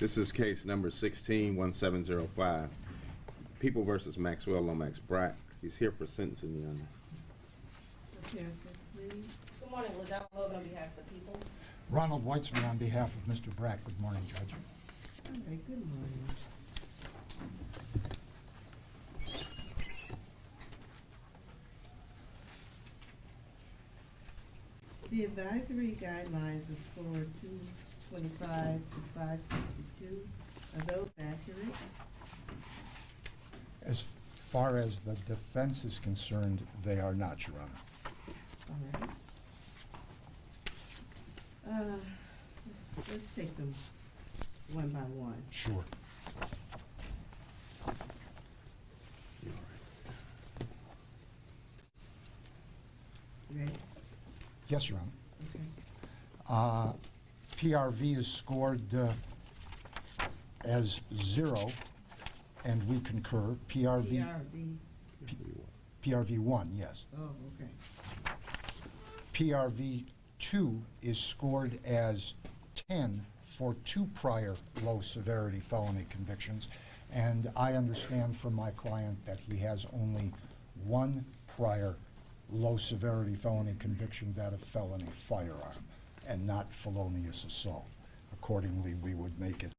This is case number 16-1705. People versus Maxwell Brack. He's here for sentencing, Your Honor. Okay, please. Good morning, Lieutenant Logan on behalf of the people. Ronald Weitzman on behalf of Mr. Brack. Good morning, Judge. All right, good morning. The advisory guidelines is for 225 to 562. Are those accurate? As far as the defense is concerned, they are not, Your Honor. All right. Let's take them one by one. Sure. Ready? Yes, Your Honor. Okay. PRV is scored as 0, and we concur. PRV1, yes. Oh, okay. PRV2 is scored as 10 for 2 prior low-severity felony convictions, and I understand from my client that he has only 1 prior low-severity felony conviction, that of felony firearm, and not felonious assault. Accordingly, we would make it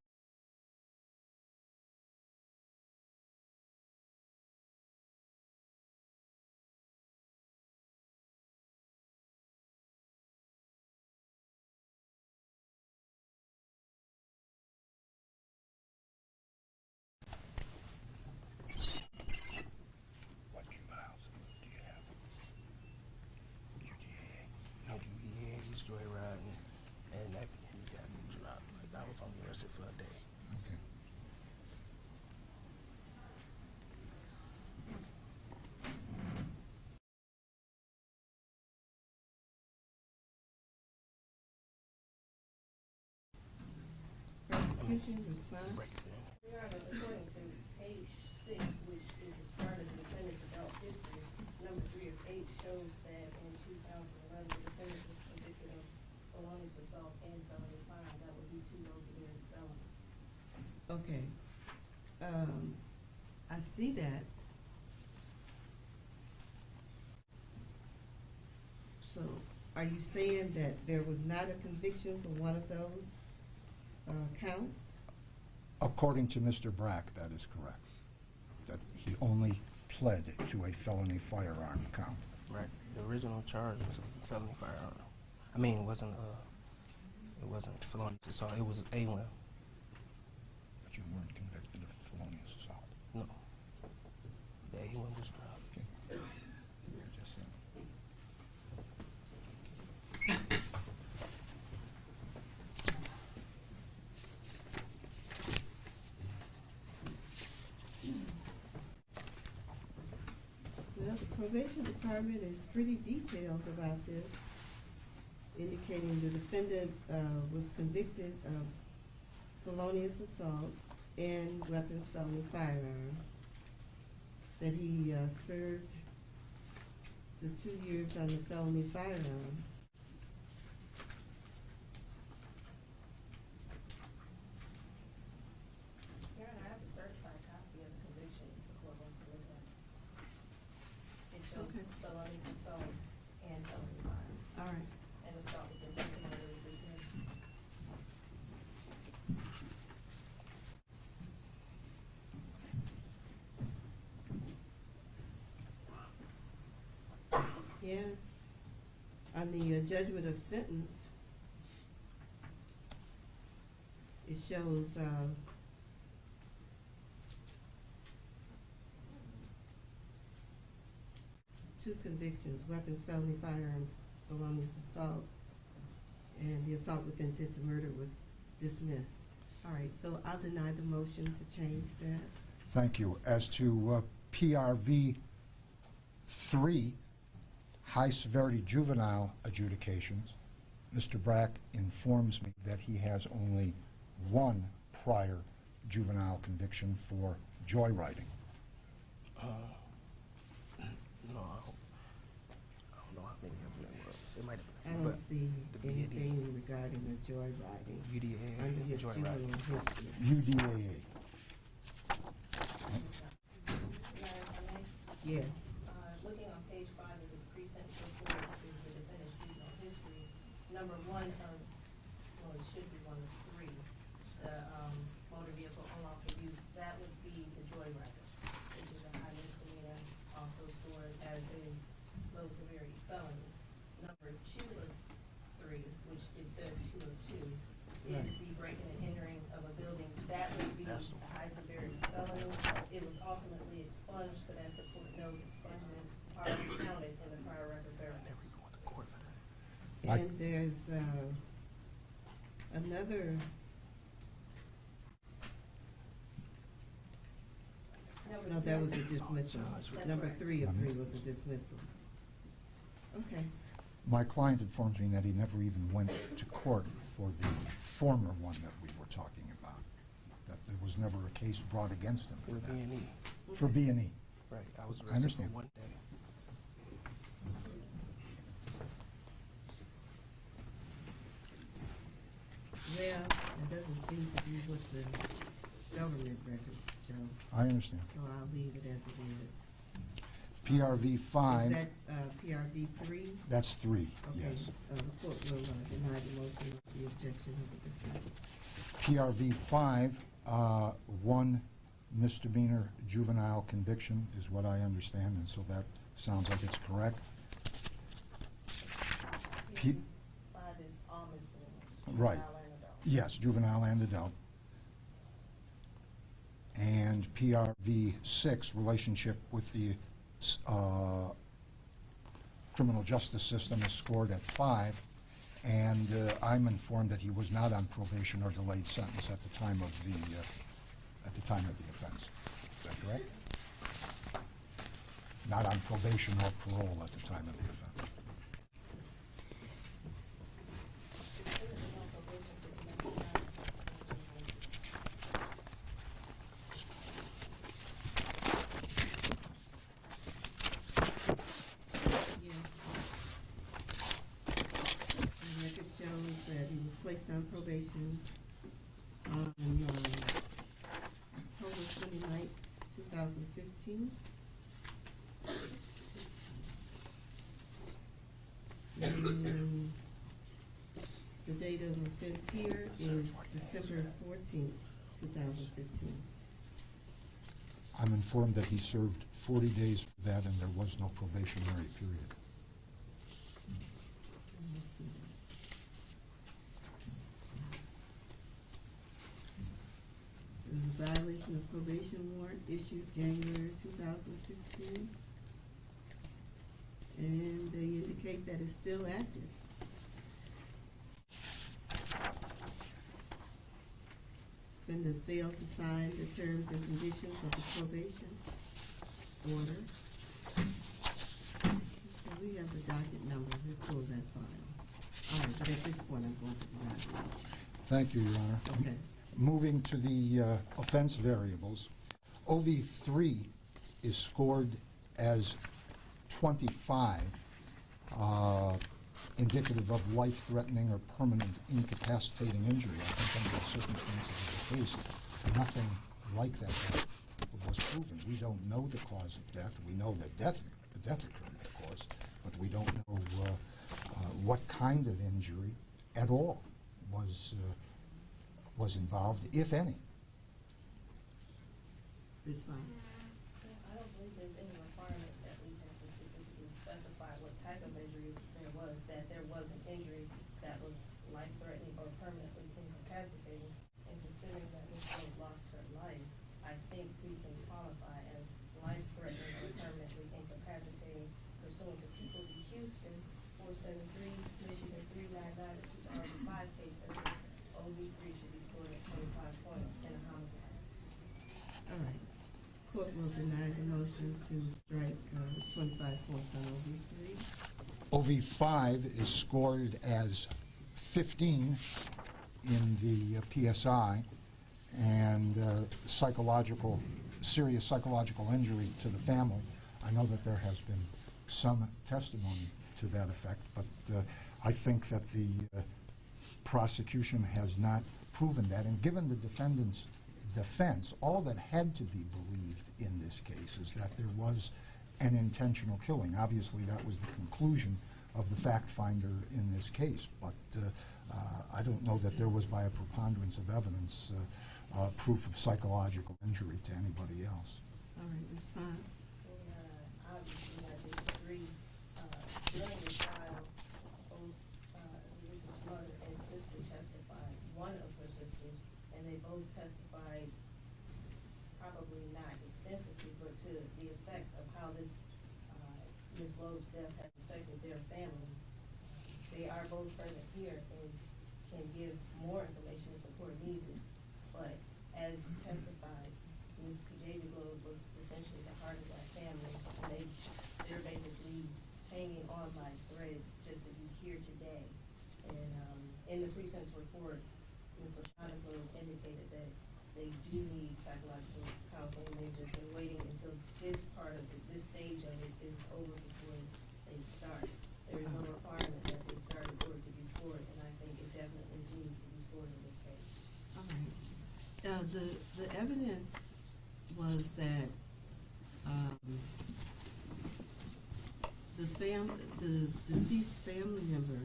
joyriding, and that he got me dropped. Like, I was only arrested for a day. Okay. Prosecution response? Your Honor, according to page 6, which is the start of the defendant's adult history, number 3 of 8 shows that in 2011 the defendant was convicted of felonious assault and felony firearm. That would be 2 low-severity felonies. Okay. I see that. So, are you saying that there was not a conviction for one of those counts? According to Mr. Brack, that is correct. That he only pled to a felony firearm count. Right. The original charge was a felony firearm. I mean, it wasn't felonious assault. It was A1. But you weren't convicted of felonious assault. No. The A1 was dropped. Okay. Just saying. Well, the probation department is pretty detailed about this, indicating the defendant was convicted of felonious assault and weapons felony firearm, that he served the 2 years on the felony firearm. Your Honor, I have a certified copy of the conviction if the court wants to look at it. It shows felonious assault and felony firearm. All right. And assault with intent to murder is dismissed. Yes. On the judgment of sentence, it shows 2 convictions: weapons felony firearm, felonious assault, and the assault with intent to murder was dismissed. All right, so I'll deny the motion to change that. Thank you. As to PRV 3, high-severity juvenile adjudications, Mr. Brack informs me that he has only 1 prior juvenile conviction for joyriding. No, I don't know how many of them it was. It might I have been. don't see the BAD. anything regarding the joyriding UDA, under his joyride. juvenile history. UDAA. Yeah. Looking on page 5 of the pre-sentence report, which is the defendant's juvenile history, number 1 of, well, it should be 1 of 3, the motor vehicle unlawful use, that would be the joyrider, which is a high misdemeanor, also scored as a low severity felony. Number 2 of 3, which it says 2 of 2, is the breaking and entering of a building. That would be a high severity felony. It was ultimately expunged, but as the court knows, expungements are counted in the prior record variance. And there's another. No, that was a dismissal. Number 3 of 3 was a dismissal. Okay. My client informs me that he never even went to court for the former one that we were talking about, that there was never a case brought against him for that. B&E. For B&E. Right, I was I understand. for 1 day. Well, it doesn't seem to be what the government records show, I understand. so I'll leave it as it is. PRV 5, Is that PRV 3? that's 3, Okay. yes. The court will deny the motion with the objection of the defendant. PRV 5, 1 misdemeanor juvenile conviction is what I understand, and so that sounds like it's correct. 5 is all misdemeanors. Right. Juvenile and adult. Yes, juvenile and adult. And PRV 6, relationship with the criminal justice system, is scored at 5, and I'm informed that he was not on probation or delayed sentence at the time of the offense. Is that correct? Not on probation or parole at the time of the offense. Placed on probation on October 29th, 2015. And the date of offense here is December 14th, 2015. I'm informed that he served 40 days for that and there was no probationary period. There was a violation of probation warrant issued January 2016, and they indicate that it's still active. Defendant failed to sign the terms and conditions of the probation order. So we have the docket number. We'll pull that file. All right, but at this point, I'm going to deny the motion. Thank you, Your Honor. Okay. Moving to the offense variables, OV3 is scored as 25, indicative of life-threatening or permanent incapacitating injury. I think under the circumstances of the case, nothing like that was proven. We don't know the cause of death. We know that the death occurred, of course, but we don't know what kind of injury at all was involved, if any. It's fine. I don't believe there's any requirement that we have to specifically specify what type of injury there was, that there was an injury that was life-threatening or permanently incapacitating. And considering that Ms. Globe lost her life, I think we can qualify as life-threatening or permanently incapacitating pursuant to People v. Houston, 473, Michigan 399, the 2005 case that says OV3 should be scored at 25 points in a homicide. All right. Court will deny the motion to strike 25 points on OV3. OV5 is scored as 15 in the PSI, and serious psychological injury to the family. I know that there has been some testimony to that effect, but I think that the prosecution has not proven that, and given the defendant's defense, all that had to be believed in this case is that there was an intentional killing. Obviously, that was the conclusion of the fact finder in this case, but I don't know that there was, by a preponderance of evidence, proof of psychological injury to anybody else. All right, respond. Obviously, I disagree. During the trial, both Lisa's mother and sister testified, one of her sisters, and they both testified, probably not extensively, but to the effect of how this Ms. Globe's death has affected their family. They are both present here and can give more information if the court needs it. But as testified, Ms. Kajavia Globe was essentially the heart of that family, and they're basically hanging on by thread just to be here today. And in the precinct's report, Ms. LaShawna Globe indicated that they do need psychological counseling. They've just been waiting until this part of it, this stage of it is over before they start. There is no requirement that they start in order to be scored, and I think it definitely needs to be scored in this case. All right. The evidence was that the deceased family member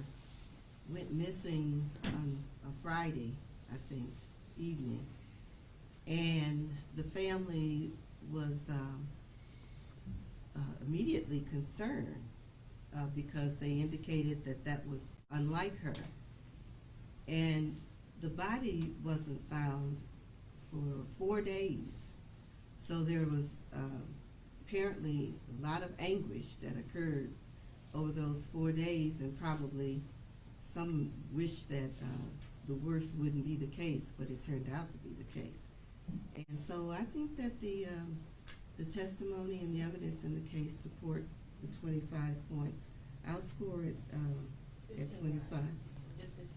went missing on a Friday, I think, evening, and the family was immediately concerned because they indicated that that was unlike her, and the body wasn't found for 4 days. So there was apparently a lot of anguish that occurred over those 4 days, and probably some wish that the worst wouldn't be the case, but it turned out to be the case. And so I think that the testimony and the evidence in the case support the 25 points. I'll score it at 25. Just 15.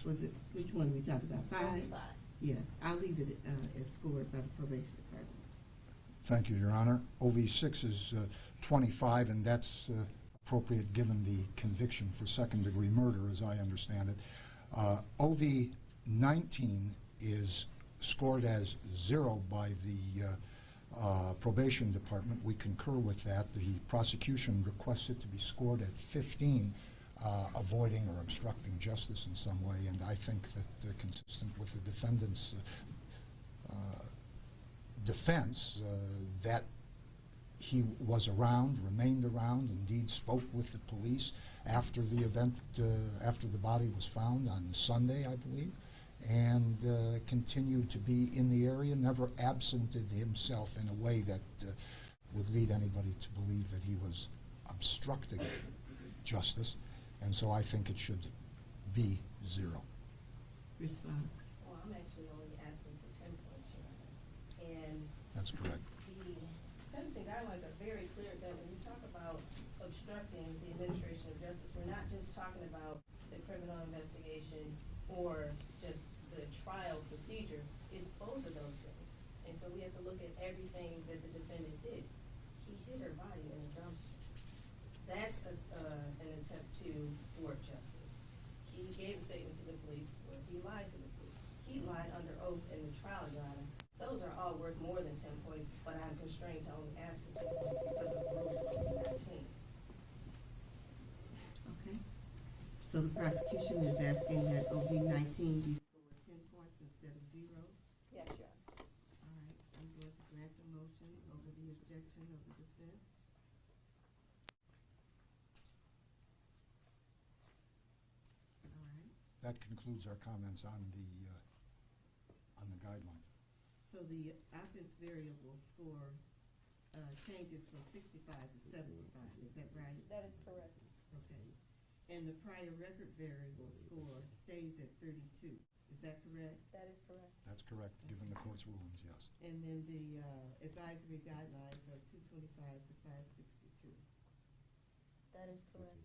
Was it, which one are we talking about? 5? 5. Yeah, I'll leave it as scored by the probation department. Thank you, Your Honor. OV6 is 25, and that's appropriate given the conviction for second-degree murder, as I understand it. OV19 is scored as 0 by the probation department. We concur with that. The prosecution requests it to be scored at 15, avoiding or obstructing justice in some way, and I think that consistent with the defendant's defense, that he was around, remained around, indeed spoke with the police after the event, after the body was found on Sunday, I believe, and continued to be in the area, never absented himself in a way that would lead anybody to believe that he was obstructing justice, and so I think it should be 0. Respond. Well, I'm actually only asking for 10 points, Your Honor. And That's correct. the sentencing guidelines are very clear that when you talk about obstructing the administration of justice, we're not just talking about the criminal investigation or just the trial procedure. It's both of those things. And so we have to look at everything that the defendant did. He hid her body in a dumpster. That's an attempt to thwart justice. He gave a statement to the police where he lied to the police. He lied under oath in the trial, Your Honor. Those are all worth more than 10 points, but I'm constrained to only ask for 10 points because of Rules 19. Okay. So the prosecution is asking that OV19 be scored 10 points instead of 0. Yes, Your Honor. All right. I'm going to grant the motion over the objection of the defense. All right. That concludes our comments on the guidelines. So the offense variable score changes from 65 to 75. Is that right? That is correct. Okay. And the prior record variable score stays at 32. Is that correct? That is correct. That's correct, given the court's rulings, yes. And then the advisory guidelines are 225 to 562. That is correct.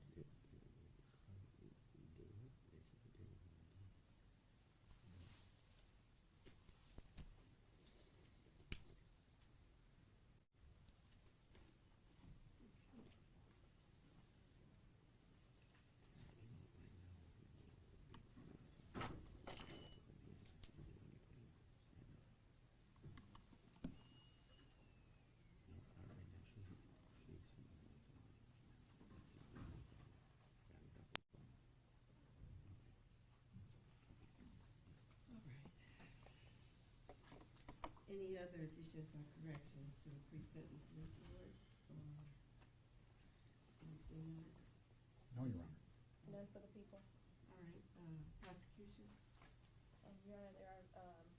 Any other additions or corrections to the pre-sentence report? Anything else? No, Your Honor. None for the people. All right, prosecution? Your Honor, there are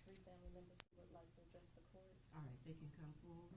3 family members who would like to address the court. All right, they can come forward.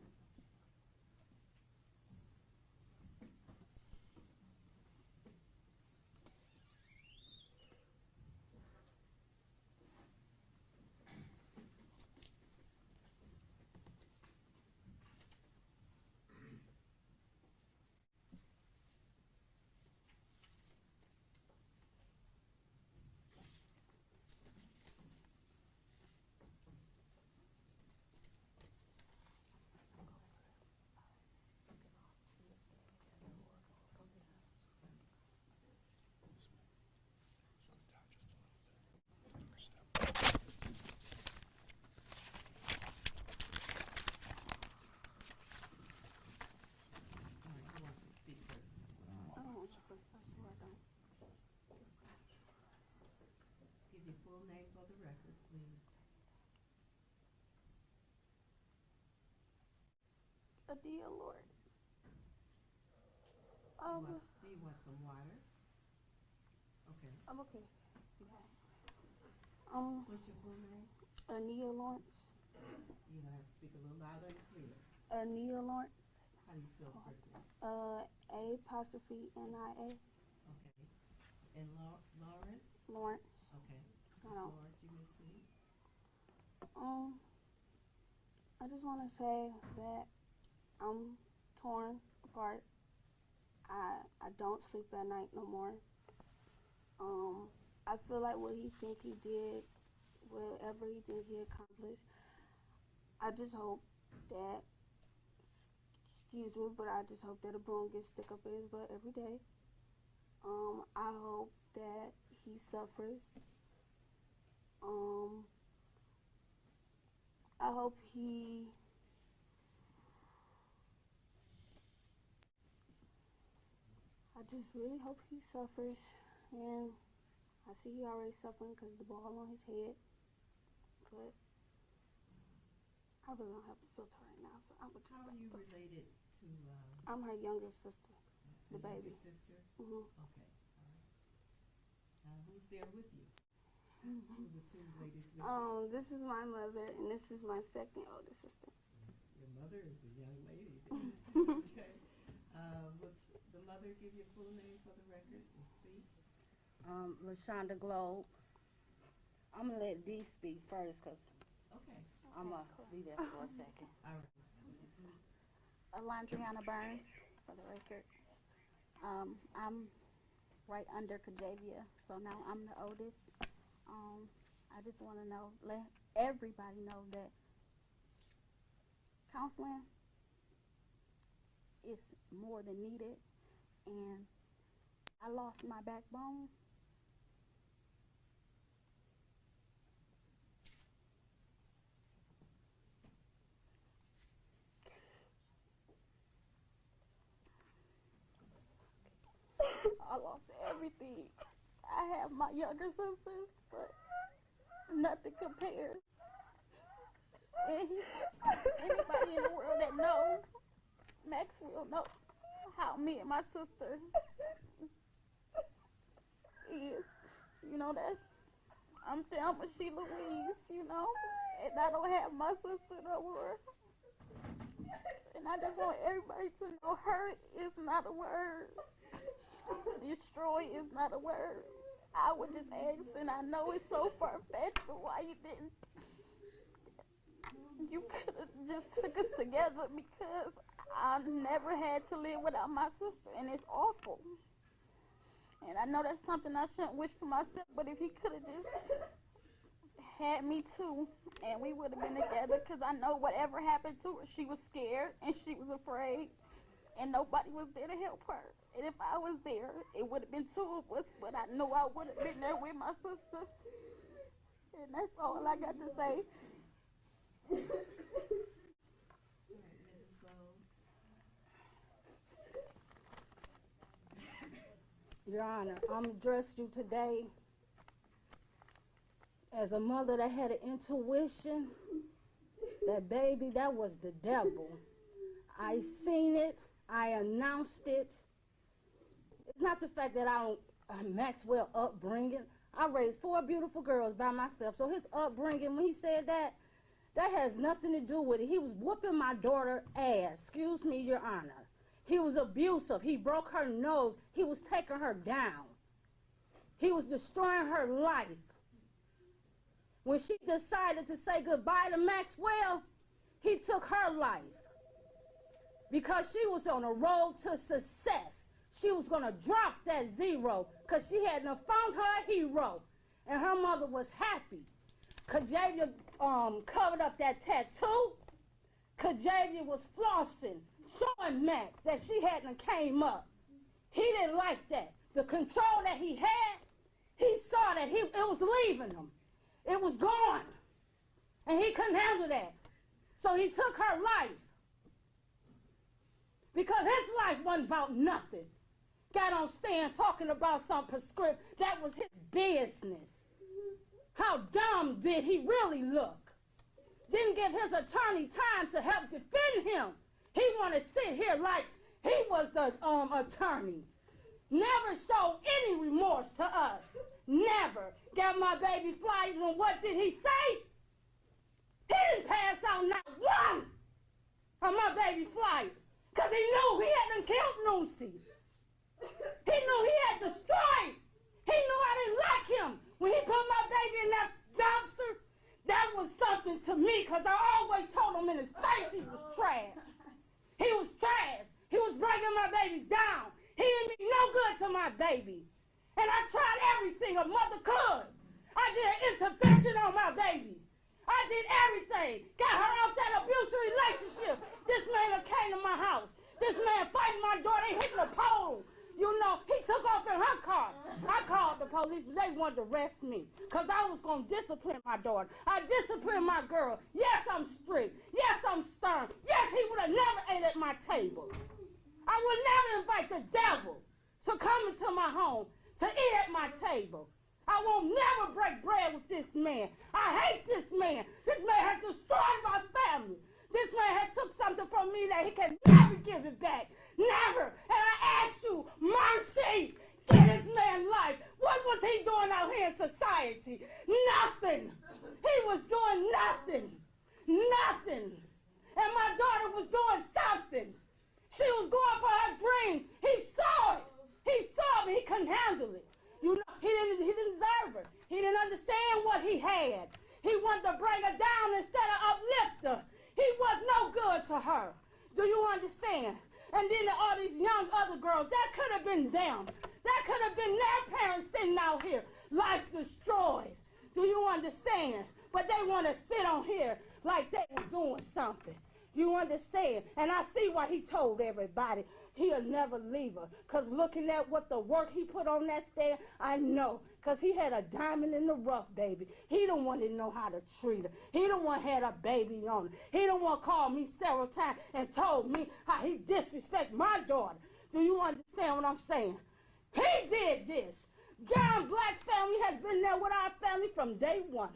Give your full name for the record, please. Adia Lord. Do you want some water? Okay. I'm okay. What's your full name? Ania Lawrence. You're gonna have to speak a little louder and clear. Ania Lawrence. How do you spell first name? A''Nia. Okay. And Lawrence? Lawrence. Okay. Hello. Lawrence, you may speak. I just want to say that I'm torn apart. I don't sleep at night no more. I feel like what he think he did, whatever he think he accomplished, I just hope that, excuse me, but I just hope that a broom gets stuck up in his butt every day. I hope that he suffers. I hope I just really hope he suffers, and I see he already suffering because of the ball on his head, but I really don't have a filter right now, so I would just How are you related to, I'm her younger sister, the your baby. sister? Mhm. Okay, all right. Who's there with you? Who are the 2 ladies with you? This is my mother, and this is my second older sister. Your mother is a young lady. Okay. Would the mother give your full name for the record and speak? LaShonda Globe. I'm going to let Dee speak first because Okay. I'm going to be there for a second. All right. Alondriana Burns, for the record. I'm right under Kajavia, so now I'm the oldest. I just want to let everybody know that counseling is more than needed, and I lost my backbone. I lost everything. I have my younger sisters, but nothing compares. Anybody in the world that knows Maxwell knows how me and my sister is. I'm Thelma, she Louise, and I don't have my sister no more. And I just want everybody to know hurt is not a word. Destroy is not a word. I would just ask, and I know it's so far-fetched, but why you didn't? You could have just took us together, because I never had to live without my sister, and it's awful. And I know that's something I shouldn't wish for myself, but if he could have just had me too, and we would have been together, because I know whatever happened to her, she was scared and she was afraid, and nobody was there to help her. And if I was there, it would have been 2 of us, but I know I would have been there with my sister. And that's all I got to say. All right, Mrs. Globe. Your Honor, I'm addressing you today as a mother that had an intuition That baby, that was the devil. I seen it. I announced it. It's not the fact that I don't, Maxwell upbringing. I raised 4 beautiful girls by myself. So his upbringing, when he said that has nothing to do with it. He was whooping my daughter's ass. Excuse me, Your Honor. He was abusive. He broke her nose. He was taking her down. He was destroying her life. When she decided to say goodbye to Maxwell, he took her life. Because she was on a road to success. She was going to drop that 0 because she hadn't found her a hero. And her mother was happy. Kajavia covered up that tattoo. Kajavia was flossing, showing Max that she hadn't came up. He didn't like that. The control that he had, he saw that it was leaving him. It was gone. And he couldn't handle that. So he took her life. Because his life wasn't about nothing. Got on stand talking about some prescription. That was his business. How dumb did he really look? Didn't give his attorney time to help defend him. He wanted to sit here like he was the attorney. Never showed any remorse to us. Never. Got my baby flyers, and what did he say? He didn't pass out not one of my baby flyers. Because he knew he hadn't killed Lucy. He knew he had destroyed. He knew I didn't like him. When he put my baby in that dumpster, that was something to me because I always told him in his face he was trash. He was trash. He was breaking my baby down. He didn't mean no good to my baby. And I tried everything a mother could. I did an intervention on my baby. I did everything. Got her out that abusive relationship. This man came to my house. This man fighting my daughter, hitting the pole. You know, he took off in her car. I called the police. They wanted to arrest me because I was going to discipline my daughter. I disciplined my girl. Yes, I'm strict. Yes, I'm stern. Yes, he would have never ate at my table. I would never invite the devil to come into my home to eat at my table. I won't never break bread with this man. I hate this man. This man has destroyed my family. This man has took something from me that he can never give it back. Never. And I ask you, mercy, get this man life. What was he doing out here in society? Nothing. He was doing nothing. Nothing. And my daughter was doing something. She was going for her dreams. He saw it. He saw me. He couldn't handle it. You know, he didn't deserve her. He didn't understand what he had. He wanted to bring her down instead of uplift her. He was no good to her. Do you understand? And then all these young other girls, that could have been them. That could have been their parents sitting out here, life destroyed. Do you understand? But they want to sit on here like they were doing something. You understand? And I see why he told everybody he'll never leave her. Because looking at what the work he put on that stand, I know. Because he had a diamond in the rough, baby. He don't want to know how to treat her. He don't want to have a baby on her. He don't want to call me several times and told me how he disrespect my daughter. Do you understand what I'm saying? He did this. John Black family has been there with our family from day one.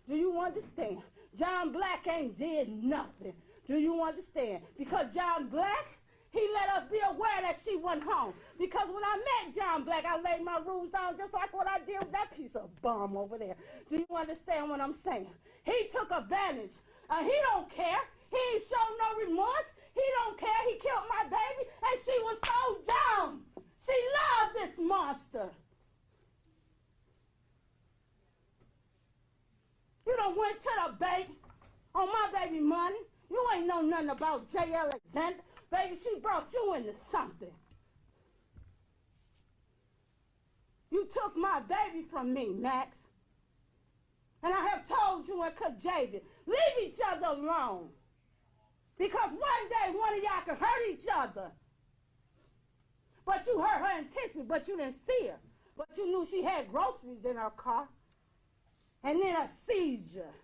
Do you understand? John Black ain't did nothing. Do you understand? Because John Black, he let us be aware that she wasn't home. Because when I met John Black, I laid my rules down just like what I did with that piece of bum over there. Do you understand what I'm saying? He took advantage. He don't care. He ain't show no remorse. He don't care. He killed my baby, and she was so dumb. She loved this monster. You done went to the bank on my baby money. You ain't know nothing about J. Alexander. Baby, she brought you into something. You took my baby from me, Max. And I have told you and Kajavia, leave each other alone. Because one day one of y'all could hurt each other. But you hurt her intentionally, but you didn't see her. But you knew she had groceries in her car. And then a seizure.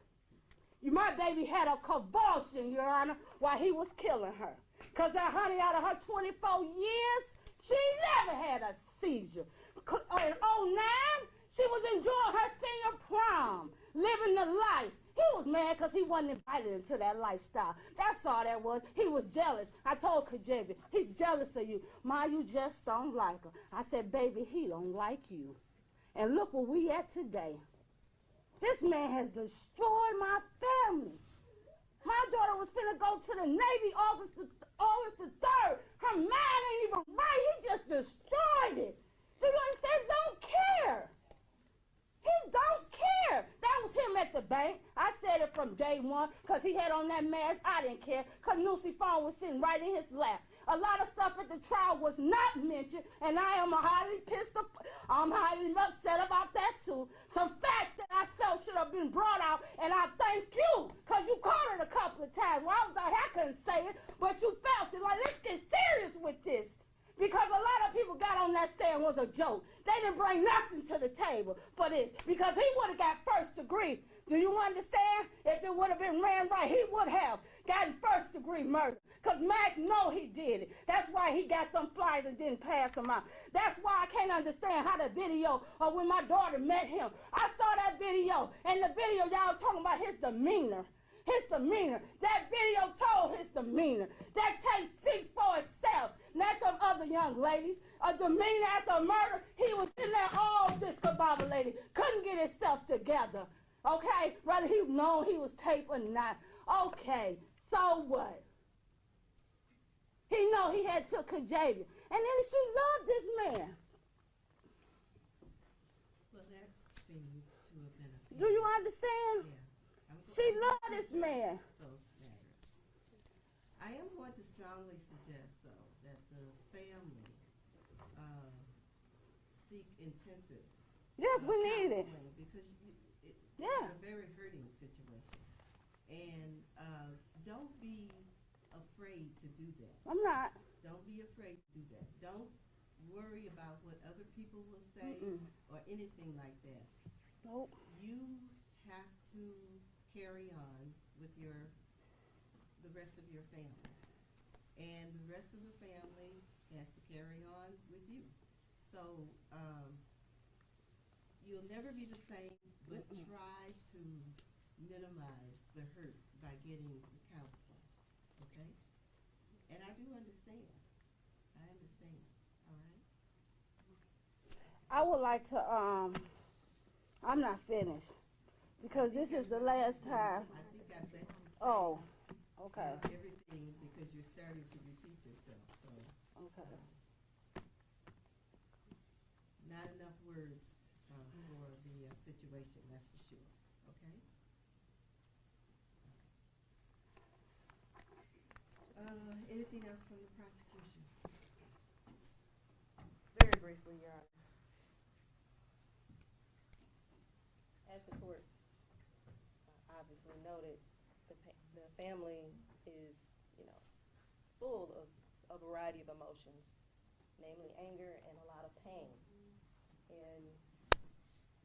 My baby had a convulsion, Your Honor, while he was killing her. Because that honey, out of her 24 years, she never had a seizure. In 2009, she was enjoying her senior prom, living the life. He was mad because he wasn't invited into that lifestyle. That's all that was. He was jealous. I told Kajavia, he's jealous of you. Ma, you just don't like him. I said, baby, he don't like you. And look where we at today. This man has destroyed my family. My daughter was finna go to the Navy August the 3rd. Her mind ain't even right. He just destroyed it. See what I'm saying? Don't care. He don't care. That was him at the bank. I said it from day one because he had on that mask. I didn't care because Lucy's phone was sitting right in his lap. A lot of stuff at the trial was not mentioned, and I am highly upset about that too. Some facts that I felt should have been brought out, and I thank you because you caught it a couple of times. Well, I couldn't say it, but you felt it. Like, let's get serious with this. Because a lot of people got on that stand was a joke. They didn't bring nothing to the table for this. Because he would have got first degree. Do you understand? If it would have been ran right, he would have gotten first degree murder. Because Max know he did it. That's why he got some flyers and didn't pass them out. That's why I can't understand how the video of when my daughter met him. I saw that video, and the video y'all was talking about his demeanor. His demeanor. That video told his demeanor. That tape speaks for itself. Not some other young ladies. A demeanor after a murder. He was in there all discombobulated. Couldn't get himself together. Okay? Whether he known he was taped or not. Okay. So what? He know he had took Kajavia. And then she loved this man. Well, that seems to have been a thing. Do you understand? Yeah. She loved this man. Those matters. I am going to strongly suggest, though, that the family seek intensive Yes, we need it. counseling because it's Yeah. a very hurting situation. And don't be afraid to do that. I'm not. Don't be afraid to do that. Don't worry about what other people will say or anything like that. Nope. You have to carry on with the rest of your family. And the rest of the family has to carry on with you. So you'll never be the same, but try to minimize the hurt by getting the counseling. Okay? And I do understand. I understand. All right? I would like to, I'm not finished. Because this is the last time. I think I've let you say Oh, okay. everything because you're starting to repeat yourself. So Okay. not enough words for the situation, that's for sure. Okay? Anything else from the prosecution? Very briefly, Your Honor. As the court obviously noted, the family is, full of a variety of emotions, namely anger and a lot of pain. And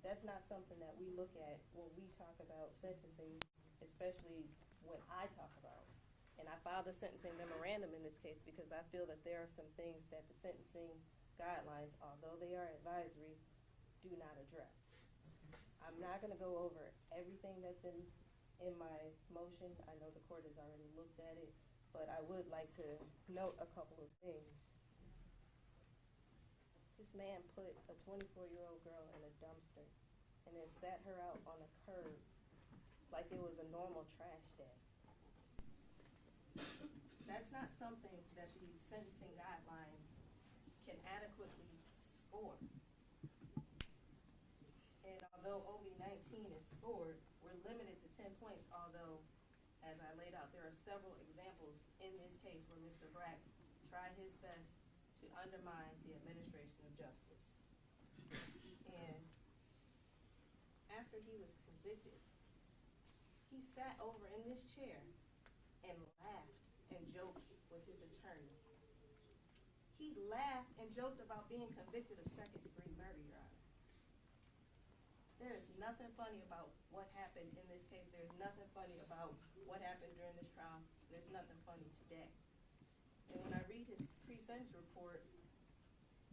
that's not something that we look at when we talk about sentencing, especially when I talk about. And I filed a sentencing memorandum in this case because I feel that there are some things that the sentencing guidelines, although they are advisory, do not address. I'm not going to go over everything that's in my motion. I know the court has already looked at it, but I would like to note a couple of things. This man put a 24-year-old girl in a dumpster and then sat her out on a curb like it was a normal trash day. That's not something that the sentencing guidelines can adequately score. And although OB-19 is scored, we're limited to 10 points, although, as I laid out, there are several examples in this case where Mr. Brack tried his best to undermine the administration of justice. And after he was convicted, he sat over in this chair and laughed and joked with his attorney. He laughed and joked about being convicted of second-degree murder, Your Honor. There is nothing funny about what happened in this case. There's nothing funny about what happened during this trial. There's nothing funny today. And when I read his pre-sentence report,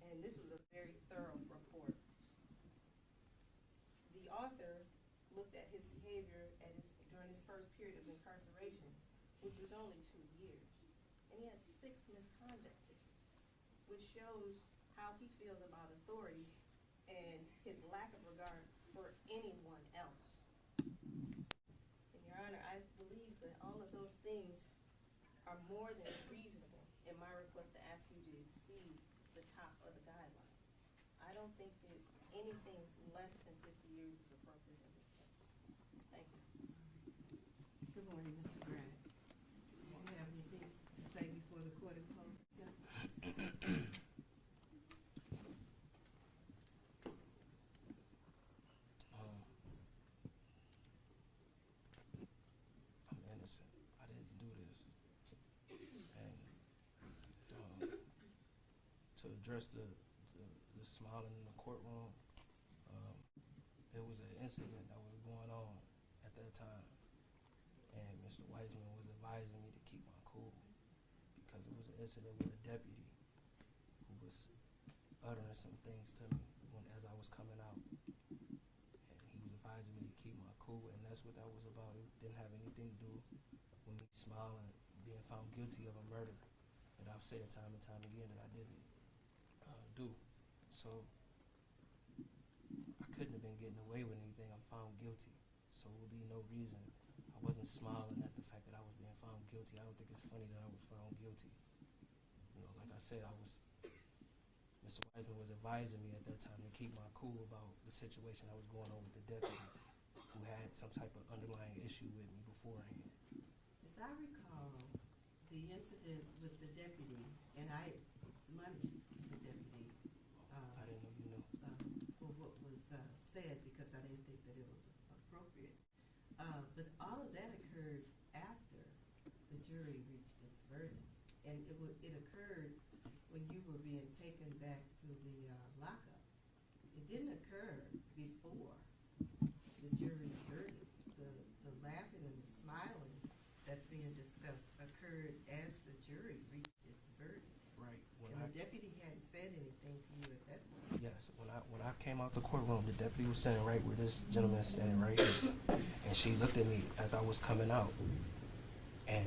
and this was a very thorough report, the author looked at his behavior during during his first period of incarceration, which was only 2 years. And he had 6 misconduct tickets, which shows how he feels about authority and his lack of regard for anyone else. And Your Honor, I believe that all of those things are more than reasonable in my request to ask you to exceed the top of the guidelines. I don't think that anything less than 50 years is appropriate in this case. Thank you. Good morning, Mr. Brack. Do you have anything to say before the court is closed? I'm innocent. I didn't do this. And to address the smiling in the courtroom, it was an incident that was going on at that time, and Mr. Wiseman was advising me to keep my cool because it was an incident with a deputy who was uttering some things to me as I was coming out, and he was advising me to keep my cool, and that's what that was about. It didn't have anything to do with me smiling, being found guilty of a murder that I've said time and time again that I didn't do. So I couldn't have been getting away with anything. I'm found guilty, so it would be no reason. I wasn't smiling at the fact that I was being found guilty. I don't think it's funny that I was found guilty. You know, like I said, Mr. Wiseman was advising me at that time to keep my cool about the situation I was going on with the deputy who had some type of underlying issue with me beforehand. As I recall, the incident with the deputy, and I admonished the deputy I didn't know you knew. For what was said because I didn't think that it was appropriate. But all of that occurred after the jury reached its verdict. And it occurred when you were being taken back to the lockup. It didn't occur before the jury's verdict. The laughing and the smiling that's being discussed occurred as the jury reached its verdict. Right. And the deputy hadn't said anything to you at that point. Yes. When I came out the courtroom, the deputy was standing right where this gentleman is standing right here, and she looked at me as I was coming out, and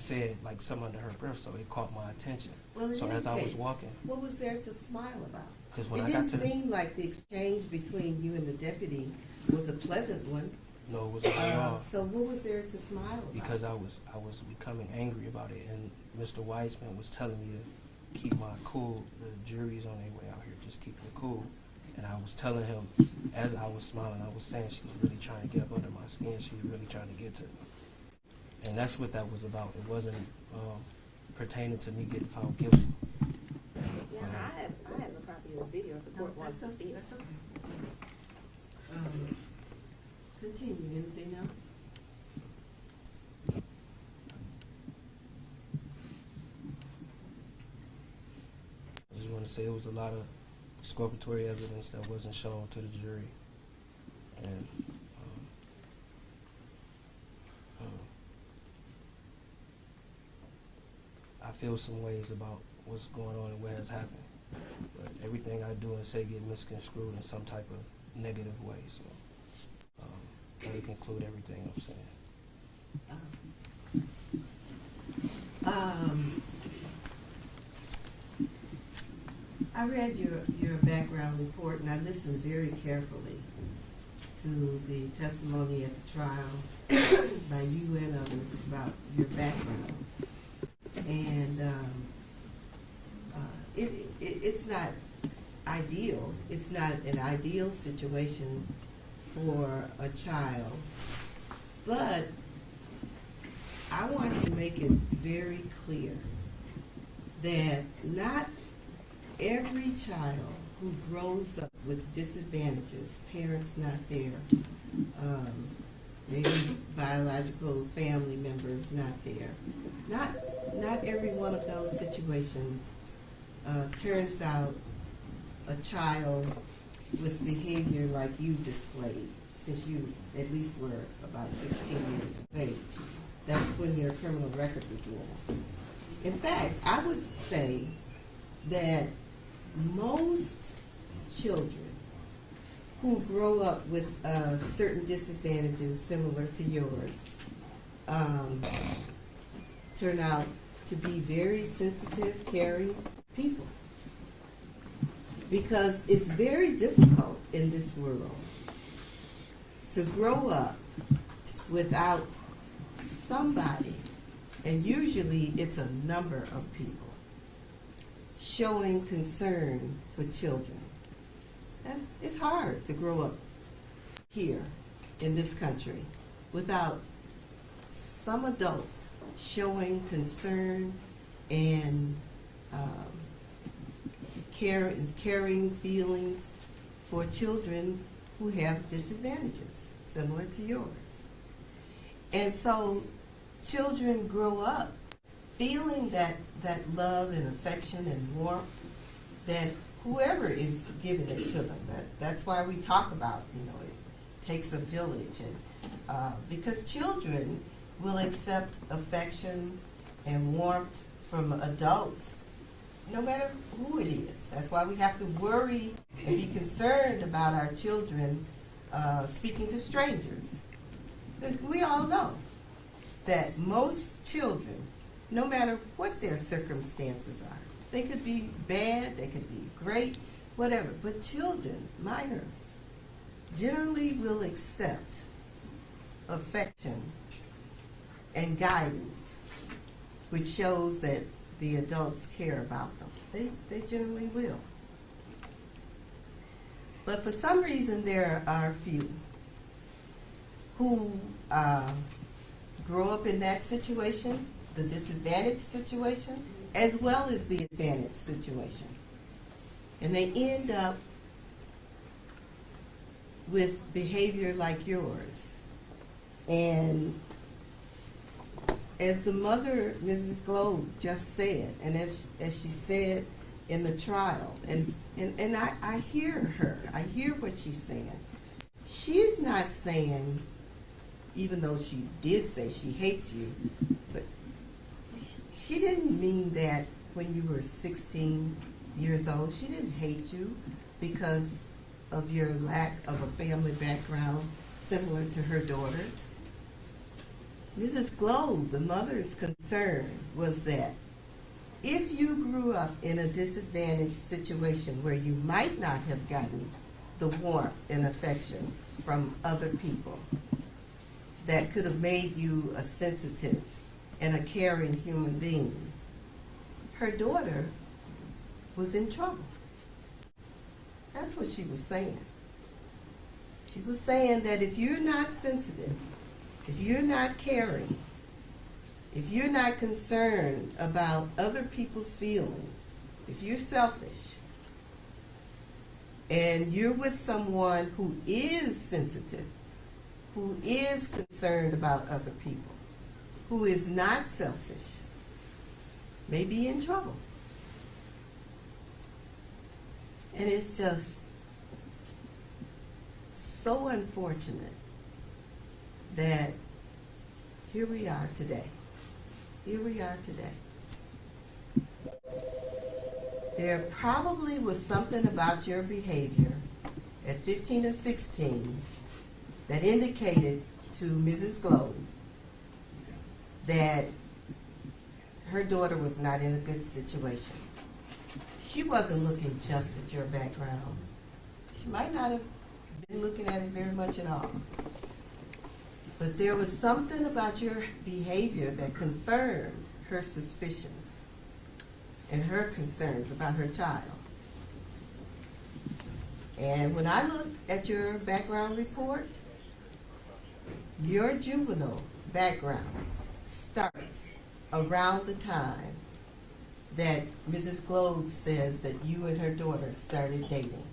said like something under her breath, so it caught my attention. Well, so as I was walking, what was there to smile about? Because when it I got didn't seem like the exchange between you and the deputy was a pleasant one. No, it wasn't at all. So what was there to smile about? Because I was becoming angry about it, and Mr. Wiseman was telling me to keep my cool. The jury's on their way out here, just keep it cool. And I was telling him, as I was smiling, I was saying she was really trying to get up under my skin. She was really trying to get to me. And that's what that was about. It wasn't pertaining to me getting found guilty. Yeah, I have a copy of the video if the court wants to see it. That's okay. Continue. Anything else? I just want to say it was a lot of exculpatory evidence that wasn't shown to the jury. And I feel some ways about what's going on and what has happened. But everything I do and say get misconstrued in some type of negative way. So let me conclude everything I'm saying. I read your background report and I listened very carefully to the testimony at the trial by you and others about your background. And it's not ideal. It's not an ideal situation for a child. But I want to make it very clear that not every child who grows up with disadvantages, parents not there, maybe biological family members not there, not every one of those situations turns out a child with behavior like you displayed, since you at least were about 16 years of age. That's when your criminal record began. In fact, I would say that most children who grow up with certain disadvantages similar to yours turn out to be very sensitive, caring people. Because it's very difficult in this world to grow up without somebody, and usually it's a number of people, showing concern for children. And it's hard to grow up here in this country without some adults showing concern and caring feelings for children who have disadvantages similar to yours. And so children grow up feeling that love and affection and warmth that whoever is giving it to them. That's why we talk about, it takes a village, and because children will accept affection and warmth from adults no matter who it is. That's why we have to worry and be concerned about our children speaking to strangers. Because we all know that most children, no matter what their circumstances are, they could be bad, they could be great, whatever, but children, minors, generally will accept affection and guidance, which shows that the adults care about them. They generally will. But for some reason there are few who grow up in that situation, the disadvantaged situation, as well as the advantaged situation. And they end up with behavior like yours. And as the mother, Mrs. Globe, just said, and as she said in the trial, and I hear her, I hear what she's saying. She's not saying, even though she did say she hates you, but she didn't mean that when you were 16 years old. She didn't hate you because of your lack of a family background similar to her daughter's. Mrs. Globe, the mother's concern was that if you grew up in a disadvantaged situation where you might not have gotten the warmth and affection from other people that could have made you a sensitive and a caring human being, her daughter was in trouble. That's what she was saying. She was saying that if you're not sensitive, if you're not caring, if you're not concerned about other people's feelings, if you're selfish, and you're with someone who is sensitive, who is concerned about other people, who is not selfish, may be in trouble. And it's just so unfortunate that here we are today. Here we are today. There probably was something about your behavior at 15 or 16 that indicated to Mrs. Globe that her daughter was not in a good situation. She wasn't looking just at your background. She might not have been looking at it very much at all. But there was something about your behavior that confirmed her suspicions and her concerns about her child. And when I looked at your background report, your juvenile background starts around the time that Mrs. Globe says that you and her daughter started dating.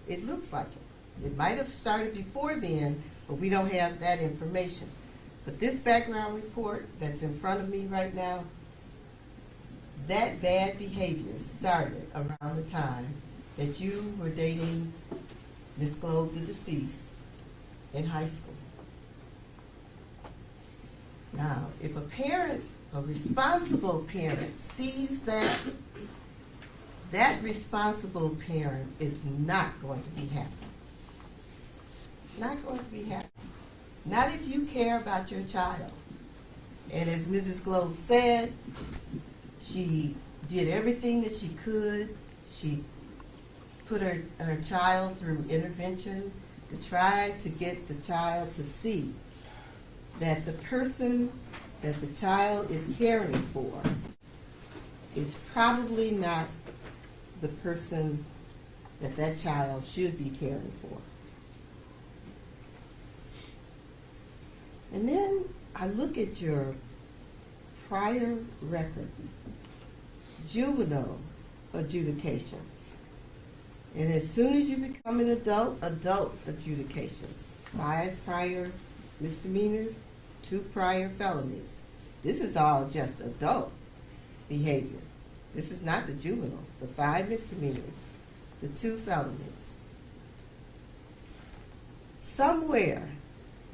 It looks like it. It might have started before then, but we don't have that information. But this background report that's in front of me right now, that bad behavior started around the time that you were dating Miss Globe, the deceased, in high school. Now, if a parent, a responsible parent, sees that that responsible parent is not going to be happy. Not going to be happy. Not if you care about your child. And as Mrs. Globe said, she did everything that she could. She put her child through intervention to try to get the child to see that the person that the child is caring for is probably not the person that that child should be caring for. And then I look at your prior record, juvenile adjudication. And as soon as you become an adult, adult adjudication. 5 prior misdemeanors, 2 prior felonies. This is all just adult behavior. This is not the juvenile. The 5 misdemeanors, the 2 felonies. Somewhere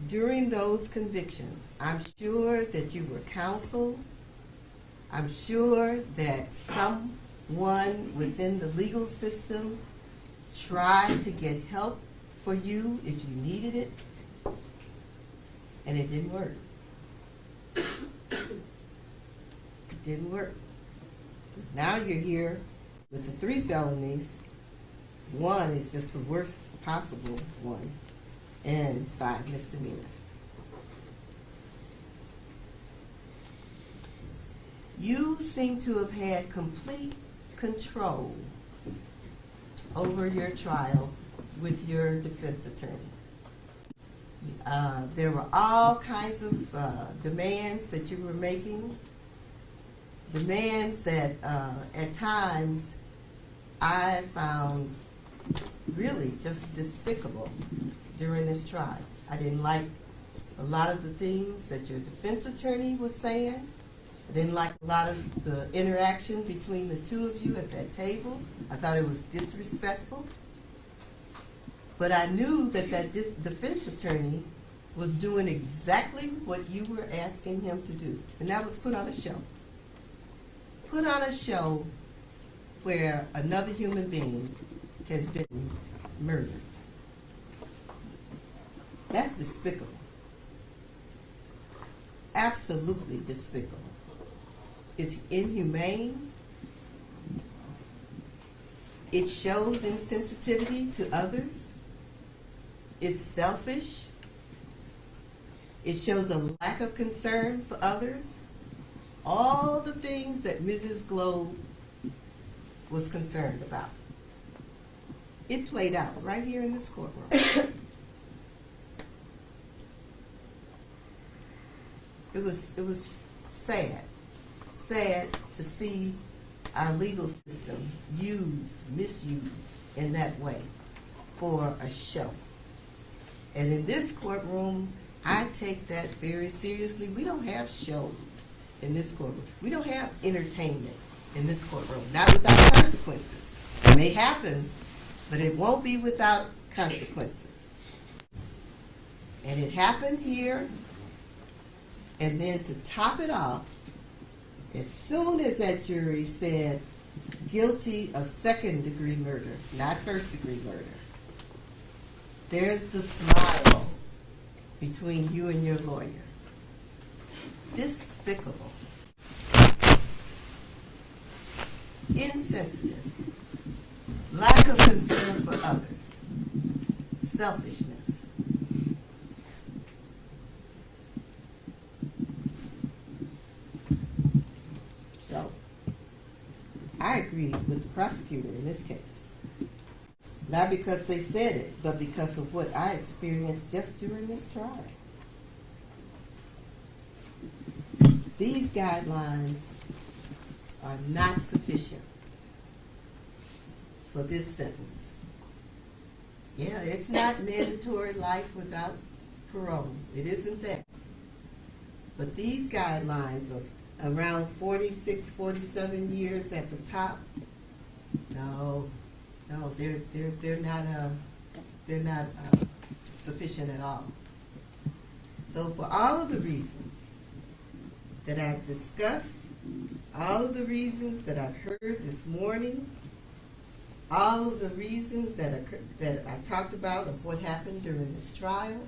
during those convictions, I'm sure that you were counseled. I'm sure that someone within the legal system tried to get help for you if you needed it, and it didn't work. It didn't work. Now you're here with the 3 felonies. 1 is just the worst possible one, and 5 misdemeanors. You seem to have had complete control over your trial with your defense attorney. There were all kinds of demands that you were making, demands that at times I found really just despicable during this trial. I didn't like a lot of the things that your defense attorney was saying. I didn't like a lot of the interaction between the 2 of you at that table. I thought it was disrespectful. But I knew that that defense attorney was doing exactly what you were asking him to do, and that was put on a show. Put on a show where another human being has been murdered. That's despicable. Absolutely despicable. It's inhumane. It shows insensitivity to others. It's selfish. It shows a lack of concern for others. All the things that Mrs. Globe was concerned about. It played out right here in this courtroom. It was sad to see our legal system misused in that way for a show. And in this courtroom, I take that very seriously. We don't have shows in this courtroom. We don't have entertainment in this courtroom, not without consequences. It may happen, but it won't be without consequences. And it happened here, and then to top it off, as soon as that jury said guilty of 2nd-degree murder, not 1st-degree murder, there's the smile between you and your lawyer. Despicable. Insensitive. Lack of concern for others. Selfishness. So, I agree with the prosecutor in this case. Not because they said it, but because of what I experienced just during this trial. These guidelines are not sufficient for this sentence. Yeah, it's not mandatory life without parole. It isn't that. But these guidelines of around 46, 47 years at the top, no, they're not sufficient at all. So for all of the reasons that I've discussed, all of the reasons that I've heard this morning, all of the reasons that I talked about of what happened during this trial.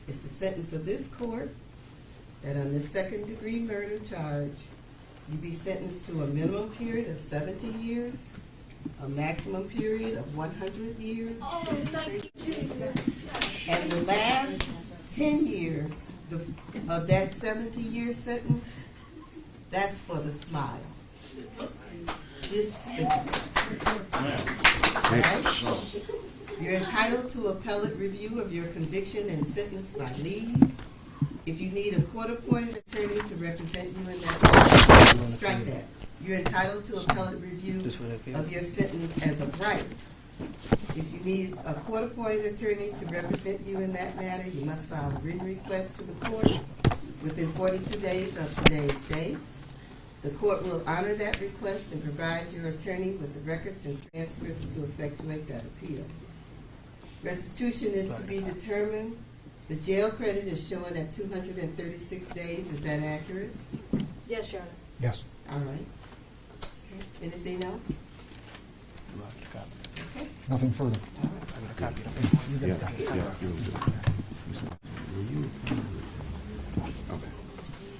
It's the sentence of this court that on the second-degree murder charge, you be sentenced to a minimum period of 70 years, a maximum period of 100 years. Oh, thank you, Jesus. And the last 10 years of that 70-year sentence, that's for the smile. This right? You're entitled to appellate review of your conviction and sentence by leave. If you need a court-appointed attorney to represent you in that, strike that. You're entitled to appellate review of your sentence as of right. If you need a court-appointed attorney to represent you in that matter, you must file a written request to the court within 42 days of today's date. The court will honor that request and provide your attorney with the records and transcripts to effectuate that appeal. Restitution is to be determined. The jail credit is showing at 236 days. Is that accurate? Yes, Your Honor. Yes. All right. Okay. Anything else? Okay. Nothing further. All right. You get a copy. Okay.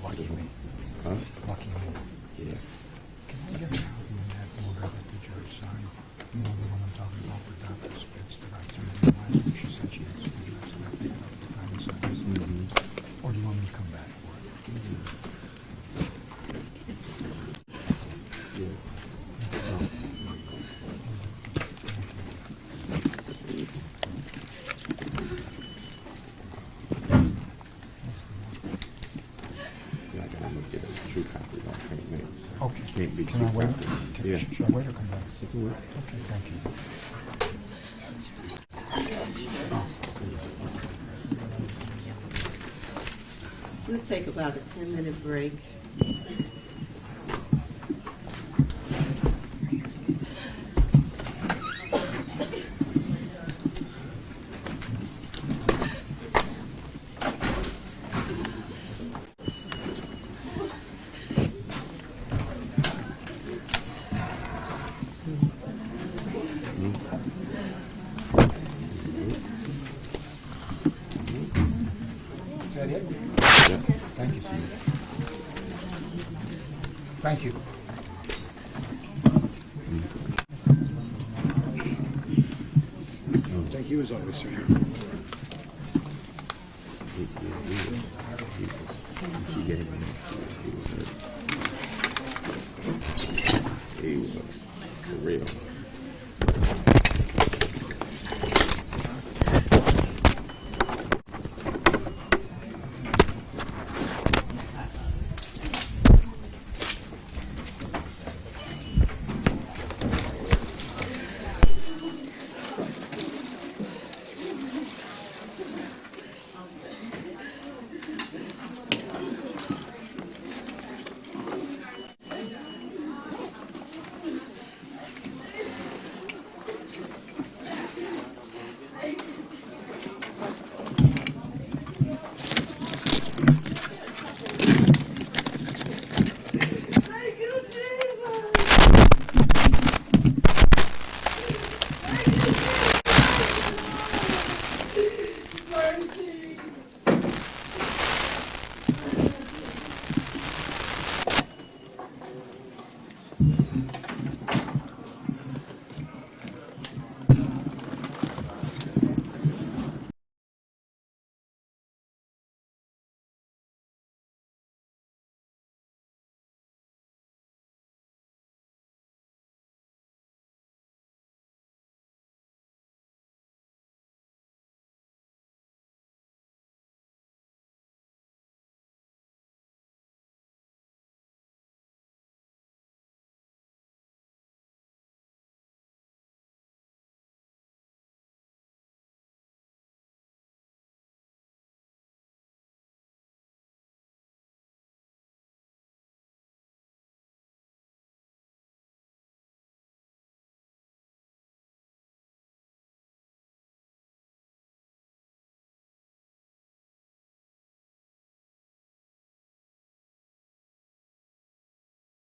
Lucky me. Huh? Lucky me. Yeah. Can I get a copy of that order that the judge signed? You know the one I'm talking about with Dr. Spitz that I turned in last week. She said she had some address and I picked up the time and signed. Or do you want me to come back for it? Yeah, I gotta look at a true copy. I can't make. Okay. Can't be Can I true wait? copy. Yeah. Should I wait or come back? You can wait. Okay, thank you. We'll take about a 10-minute break. Is that it? Yeah. Thank you, sir. Thank you. Thank you as always, sir. She gave him. He was for real.